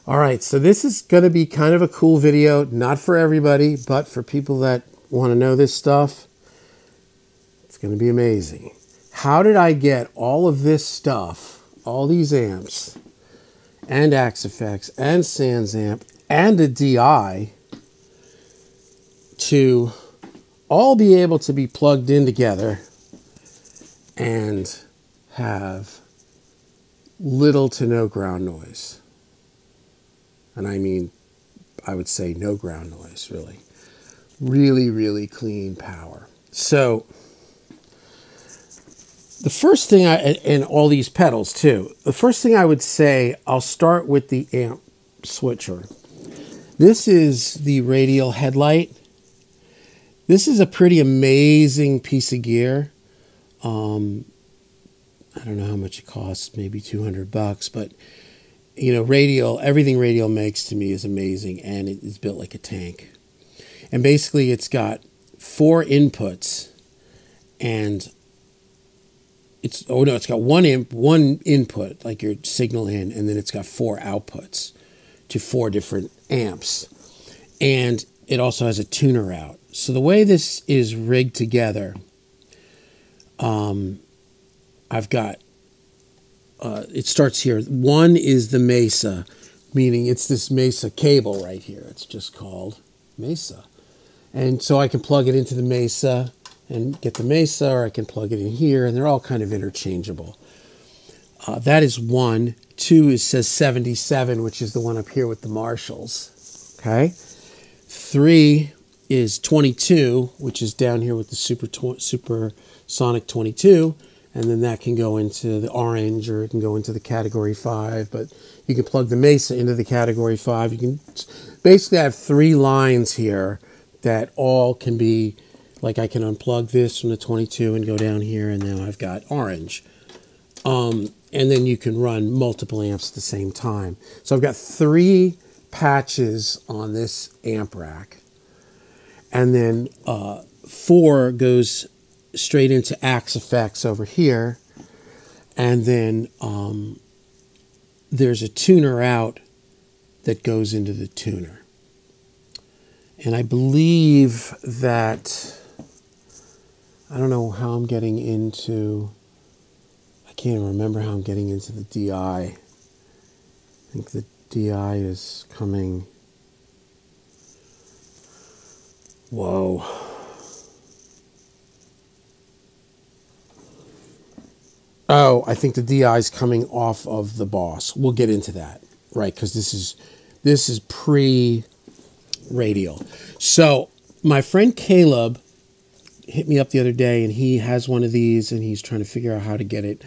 All right, so this is going to be kind of a cool video, not for everybody, but for people that want to know this stuff. It's going to be amazing. How did I get all of this stuff, all these amps, and Axe-Fx, and SansAmp, and a DI to all be able to be plugged in together and have little to no ground noise? And I mean, I would say no ground noise, really. Really, really clean power. So the first thing and all these pedals too, the first thing I would say, I'll start with the amp switcher. This is the radial headlight. This is a pretty amazing piece of gear. I don't know how much it costs, maybe $200, but you know, Radial, everything Radial makes to me is amazing, and it is built like a tank. And basically it's got 4 inputs, and it's got one input, like your signal in, and then it's got 4 outputs to 4 different amps. And it also has a tuner out. So the way this is rigged together, I've got it starts here. 1 is the Mesa, meaning it's this Mesa cable right here. It's just called Mesa. And so I can plug it into the Mesa and get the Mesa, or I can plug it in here, and they're all kind of interchangeable. That is 1. 2 says 77, which is the one up here with the Marshalls. Okay. 3 is 22, which is down here with the Supersonic 22. And then that can go into the orange, or it can go into the category 5. But you can plug the Mesa into the category 5. You can basically have 3 lines here that all can be, like I can unplug this from the 22 and go down here, and now I've got orange. And then you can run multiple amps at the same time. So I've got 3 patches on this amp rack. And then 4 goes straight into Axe-Fx over here, and then there's a tuner out that goes into the tuner. And I believe that, I don't know how I'm getting into, I can't remember how I'm getting into the DI. I think the DI is coming, whoa. Oh, I think the DI is coming off of the Boss. We'll get into that, right? Because this is pre-Radial. So my friend Caleb hit me up the other day, and he has one of these, and he's trying to figure out how to get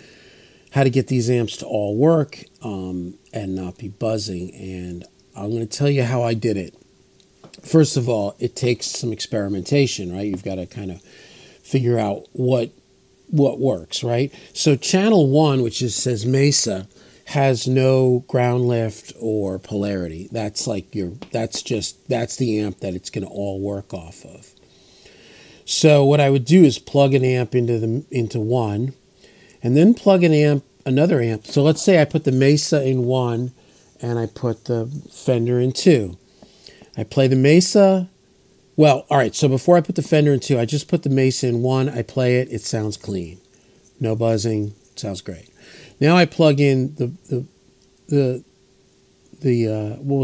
these amps to all work and not be buzzing. And I'm going to tell you how I did it. First of all, it takes some experimentation, right? You've got to kind of figure out what works, right? So channel 1, which says Mesa, has no ground lift or polarity. That's like that's the amp that it's going to all work off of. So what I would do is plug an amp into 1, and then plug another amp. So let's say I put the Mesa in 1, and I put the Fender in 2. I play the Mesa. Well, all right, so before I put the Fender in 2, I just put the Mesa in 1, I play it, it sounds clean. No buzzing, sounds great. Now I plug in we'll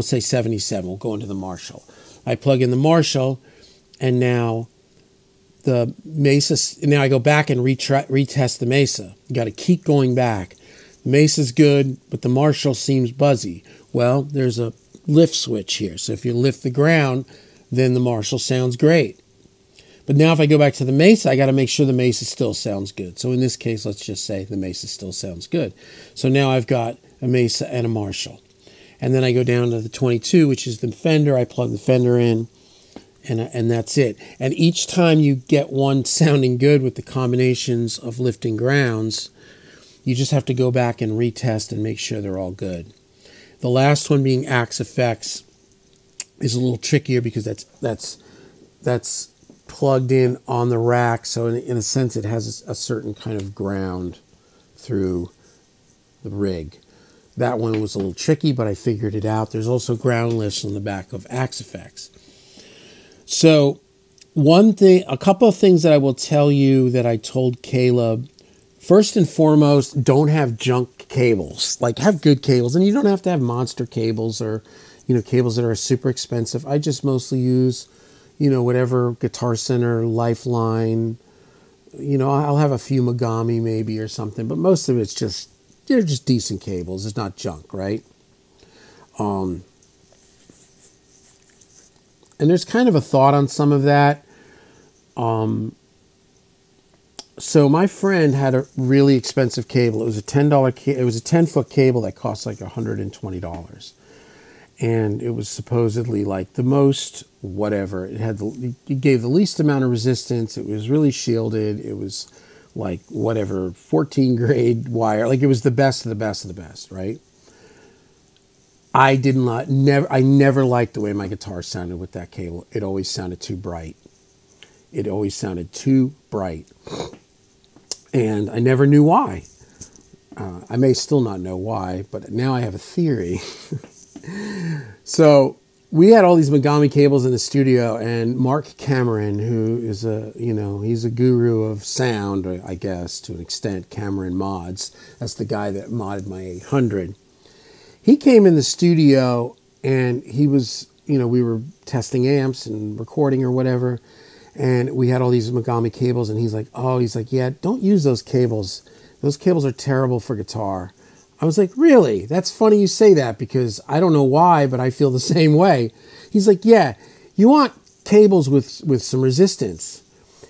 say 77, we'll go into the Marshall. I plug in the Marshall, and now the Mesa, now I go back and retest the Mesa. You got to keep going back. The Mesa's good, but the Marshall seems buzzy. Well, there's a lift switch here, so if you lift the ground, then the Marshall sounds great. But now if I go back to the Mesa, I got to make sure the Mesa still sounds good. So in this case, let's just say the Mesa still sounds good. So now I've got a Mesa and a Marshall. And then I go down to the 22, which is the Fender. I plug the Fender in, and that's it. And each time you get one sounding good with the combinations of lifting grounds, you just have to go back and retest and make sure they're all good. The last one being Axe-Fx is a little trickier because that's plugged in on the rack, so in a sense it has a certain kind of ground through the rig. That one was a little tricky, but I figured it out. There's also ground lifts on the back of Axe-Fx. So a couple of things that I will tell you that I told Caleb. First and foremost, don't have junk cables. Like, have good cables. And you don't have to have monster cables or, cables that are super expensive. I just mostly use, whatever Guitar Center, Lifeline. I'll have a few Megami maybe or something. But most of it's just, they're just decent cables. It's not junk, right? And there's kind of a thought on some of that. So my friend had a really expensive cable. It was a it was a 10-foot cable that cost like $120. And it was supposedly like the most whatever. It gave the least amount of resistance. It was really shielded. It was like whatever, 14 grade wire. Like, it was the best of the best of the best, right? I never liked the way my guitar sounded with that cable. It always sounded too bright. It always sounded too bright. And I never knew why. I may still not know why, but now I have a theory. So we had all these Megami cables in the studio, and Mark Cameron, who is he's a guru of sound, I guess, to an extent, Cameron Mods. That's the guy that modded my 800. He came in the studio, and he was, we were testing amps and recording or whatever, and we had all these Megami cables, and he's like, yeah, don't use those cables. Those cables are terrible for guitar. I was like, really? That's funny you say that, because I don't know why, but I feel the same way. He's like, yeah, you want cables with some resistance.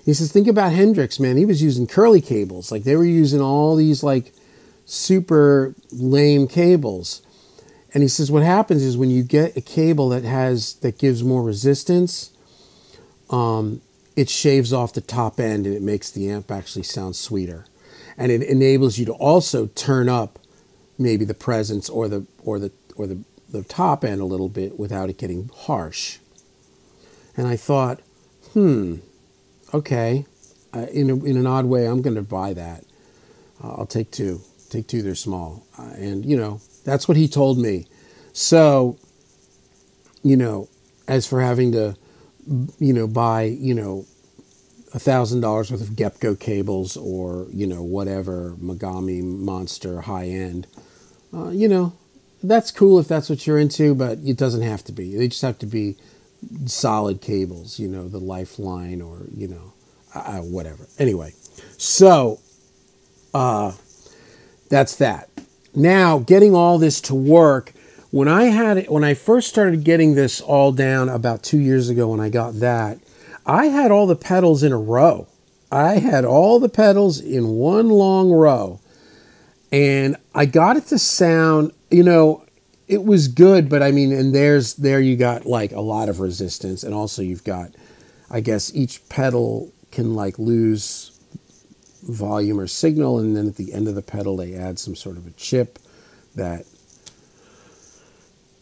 He says, think about Hendrix, man. He was using curly cables. Like, they were using all these like super lame cables. And he says, what happens is when you get a cable that gives more resistance, it shaves off the top end, and it makes the amp actually sound sweeter. And it enables you to also turn up maybe the presence or the top end a little bit without it getting harsh. And I thought, okay, in an odd way, I'm going to buy that. I'll take two. Take two, they're small. And, that's what he told me. So, as for having to, buy, $1,000 worth of Gepco cables or, whatever, Megami Monster high end, that's cool if that's what you're into, but it doesn't have to be. They just have to be solid cables, the Lifeline or, whatever. Anyway, so that's that. Now, getting all this to work, when I first started getting this all down about 2 years ago when I got that, I had all the pedals in a row. I had all the pedals in one long row. And I got it to sound, it was good, but I mean, and there you got like a lot of resistance. And also you've got, I guess each pedal can like lose volume or signal. And then at the end of the pedal, they add some sort of a chip that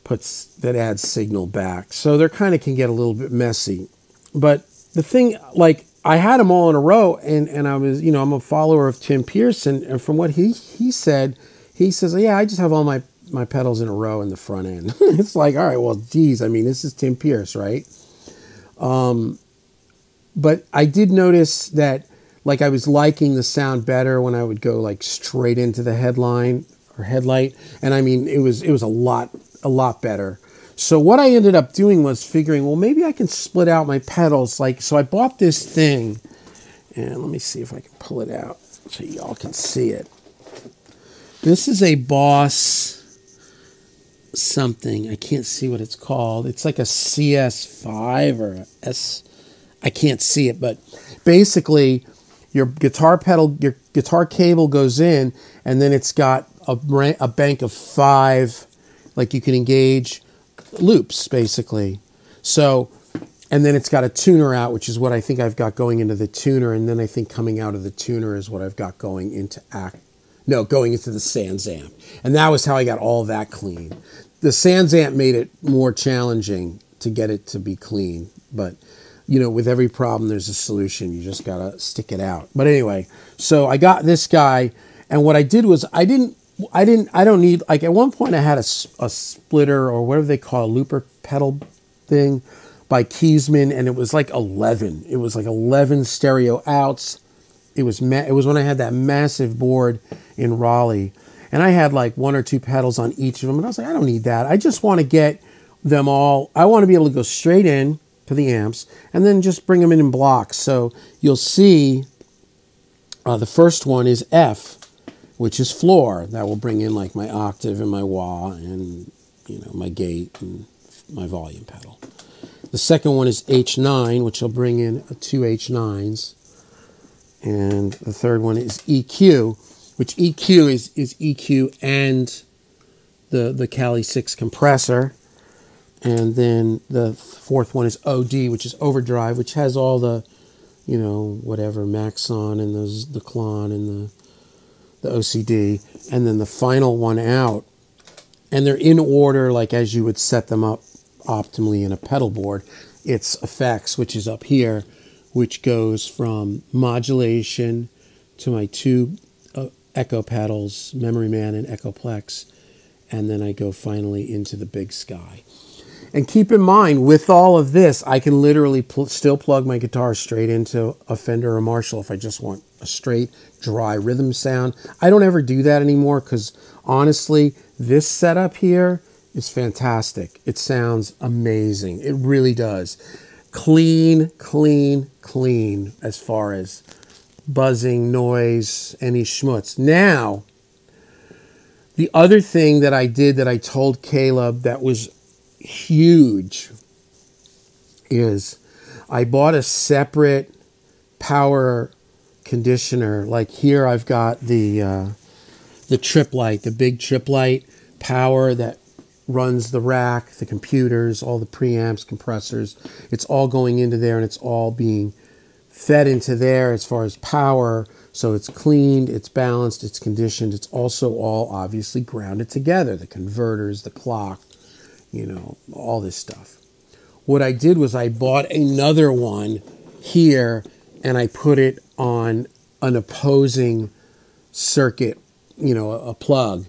adds signal back. So they kind of can get a little bit messy. But the thing, like, I had them all in a row, and I was, I'm a follower of Tim Pearson, and from what he said, he says, yeah, I just have all my pedals in a row in the front end. It's like, all right, well, geez, I mean, this is Tim Pierce, right? But I did notice that, like, I was liking the sound better when I would go, like, straight into the headline or headlight, and I mean, it was a lot better. So what I ended up doing was figuring, well, maybe I can split out my pedals. So I bought this thing, and let me see if I can pull it out so y'all can see it. This is a Boss something. I can't see what it's called. It's like a CS5 or a S. I can't see it, but basically your guitar cable goes in, and then it's got a bank of 5, like you can engage loops, basically. So, and then it's got a tuner out, which is what I think I've got going into the tuner, and then I think coming out of the tuner is what I've got going into going into the Sans amp. And that was how I got all that clean. The Sans amp made it more challenging to get it to be clean, but with every problem there's a solution. You just gotta stick it out. But anyway, so I got this guy, and what I did was I didn't I don't need, like at one point I had a splitter or whatever they call a looper pedal thing by Keysman, and it was like 11. It was like 11 stereo outs. It was when I had that massive board in Raleigh, and I had like 1 or 2 pedals on each of them, and I was like, I don't need that. I just want to get them all. I want to be able to go straight in to the amps and then just bring them in blocks. So you'll see the first one is F, which is floor. That will bring in like my octave and my wah and my gate and my volume pedal. The second one is H9, which will bring in 2 H9s. And the third one is EQ, which EQ is EQ and the Cali 6 compressor. And then the fourth one is OD, which is overdrive, which has all the, whatever, Maxon and the Klon and the OCD. And then the final one out. And they're in order, like as you would set them up optimally in a pedal board. It's effects, which is up here, which goes from modulation to my 2 echo pedals, Memory Man and Echoplex, and then I go finally into the Big Sky. And keep in mind, with all of this, I can literally still plug my guitar straight into a Fender or Marshall if I just want a straight, dry rhythm sound. I don't ever do that anymore because, honestly, this setup here is fantastic. It sounds amazing. It really does. Clean, clean, clean as far as buzzing, noise, any schmutz. Now, the other thing that I did that I told Caleb that was huge is I bought a separate power conditioner. Like here I've got the Trip Light, the big Trip Light power that runs the rack, the computers, all the preamps, compressors. It's all going into there and it's all being fed into there as far as power. So it's cleaned, it's balanced, it's conditioned. It's also all obviously grounded together. The converters, the clock, all this stuff. What I did was I bought another one here and I put it on an opposing circuit, a plug.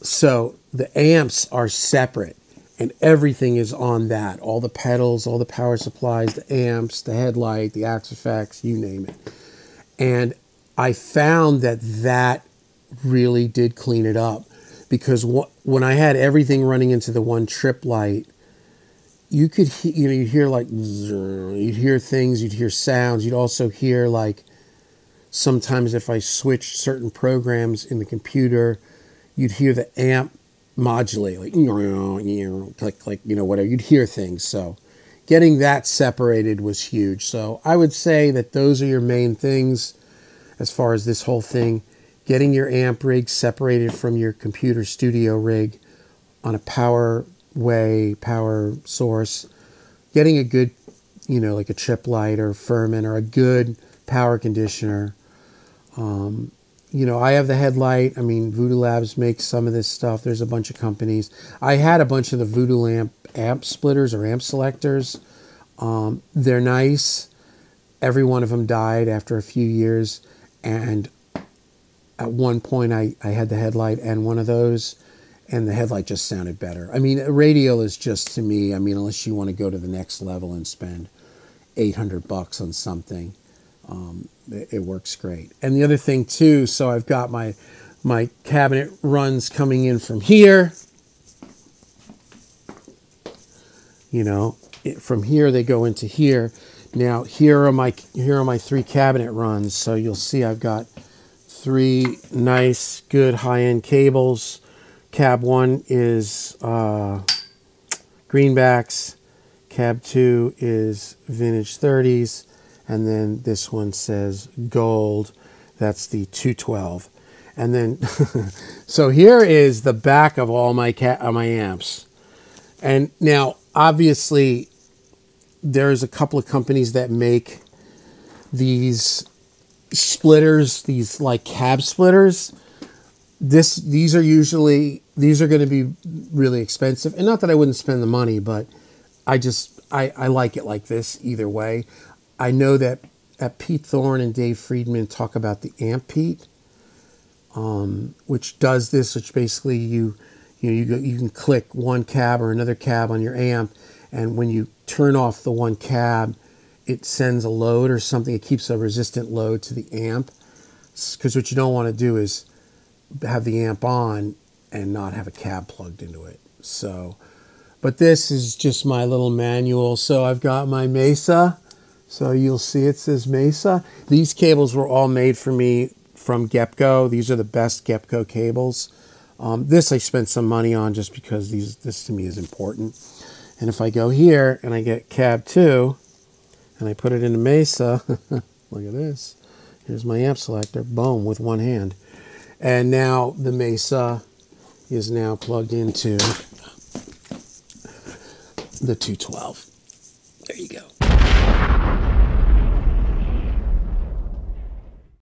So the amps are separate and everything is on that. All the pedals, all the power supplies, the amps, the headlight, the Axe effects, you name it. And I found that really did clean it up because when I had everything running into the one Trip Light, you could you'd hear like you'd hear things, you'd hear sounds, you'd also hear like sometimes if I switched certain programs in the computer, you'd hear the amp modulate like whatever. You'd hear things. So getting that separated was huge. So I would say that those are your main things as far as this whole thing. Getting your amp rig separated from your computer studio rig on a power source. Getting a good, like a Trip Light or Furman or a good power conditioner. I have the headlight. I mean, Voodoo Labs makes some of this stuff. There's a bunch of companies. I had a bunch of the Voodoo amp splitters or amp selectors. They're nice. Every one of them died after a few years. And at one point, I had the headlight and one of those, and the headlight just sounded better. I mean, a Radial is just, to me, unless you want to go to the next level and spend $800 on something, it works great. And the other thing too, so I've got my cabinet runs coming in from here. From here they go into here. Now here are my 3 cabinet runs. So you'll see I've got 3 nice, good high-end cables. Cab 1 is greenbacks. Cab 2 is vintage 30s. And then this one says gold. That's the 212. And then, so here is the back of all my amps. And now, obviously, there's a couple of companies that make these splitters, these like cab splitters. These are going to be really expensive. And not that I wouldn't spend the money, but I like it like this either way. I know that Pete Thorne and Dave Friedman talk about the Amp Pete. which does this, which basically you can click one cab or another cab on your amp, and when you turn off the one cab, it sends a load or something. It keeps a resistant load to the amp, because what you don't want to do is have the amp on and not have a cab plugged into it. So, but this is just my little manual. So I've got my Mesa. So you'll see it says Mesa. These cables were all made for me from Gepco. These are the best Gepco cables. This I spent some money on just because this to me is important. And if I go here and I get cab 2 and I put it into Mesa, look at this. Here's my amp selector, boom, with one hand. And now the Mesa is now plugged into the 212. There you go.